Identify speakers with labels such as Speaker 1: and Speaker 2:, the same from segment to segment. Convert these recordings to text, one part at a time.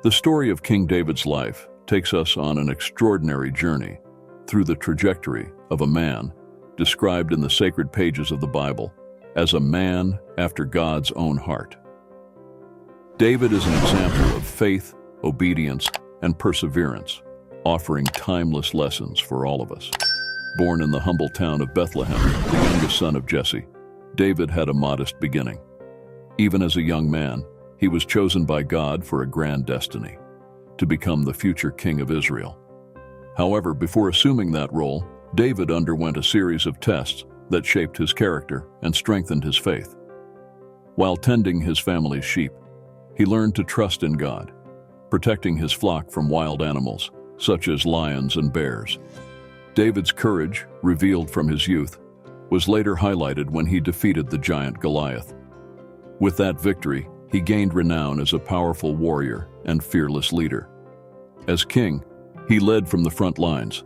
Speaker 1: The story of King David's life takes us on an extraordinary journey through the trajectory of a man described in the sacred pages of the Bible as a man after God's own heart. David is an example of faith, obedience, and perseverance, offering timeless lessons for all of us. Born in the humble town of Bethlehem, the youngest son of Jesse, David had a modest beginning. Even as a young man, he was chosen by God for a grand destiny, to become the future king of Israel. However, before assuming that role, David underwent a series of tests that shaped his character and strengthened his faith. While tending his family's sheep, he learned to trust in God, protecting his flock from wild animals, such as lions and bears. David's courage, revealed from his youth, was later highlighted when he defeated the giant Goliath. With that victory, he gained renown as a powerful warrior and fearless leader. As king, he led from the front lines,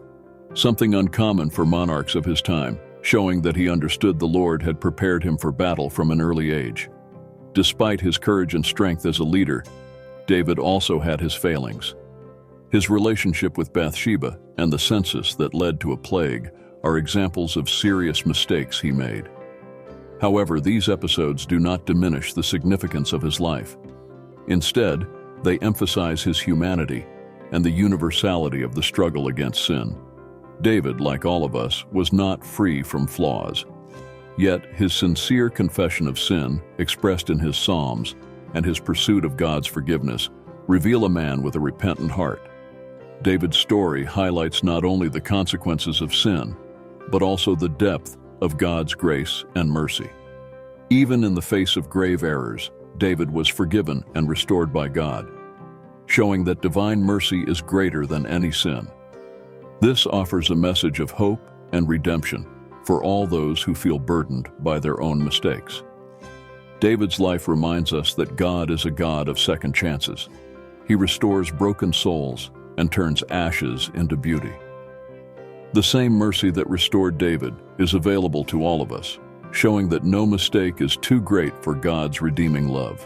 Speaker 1: something uncommon for monarchs of his time, showing that he understood the Lord had prepared him for battle from an early age. Despite his courage and strength as a leader, David also had his failings. His relationship with Bathsheba and the census that led to a plague are examples of serious mistakes he made. However, these episodes do not diminish the significance of his life. Instead, they emphasize his humanity and the universality of the struggle against sin. David, like all of us, was not free from flaws. Yet, his sincere confession of sin, expressed in his Psalms, and his pursuit of God's forgiveness, reveal a man with a repentant heart. David's story highlights not only the consequences of sin, but also the depth of God's grace and mercy. Even in the face of grave errors, David was forgiven and restored by God, showing that divine mercy is greater than any sin. This offers a message of hope and redemption for all those who feel burdened by their own mistakes. David's life reminds us that God is a God of second chances. He restores broken souls and turns ashes into beauty. The same mercy that restored David is available to all of us, showing that no mistake is too great for God's redeeming love.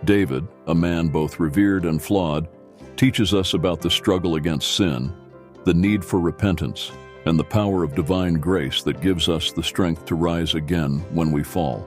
Speaker 1: David, a man both revered and flawed, teaches us about the struggle against sin, the need for repentance, and the power of divine grace that gives us the strength to rise again when we fall.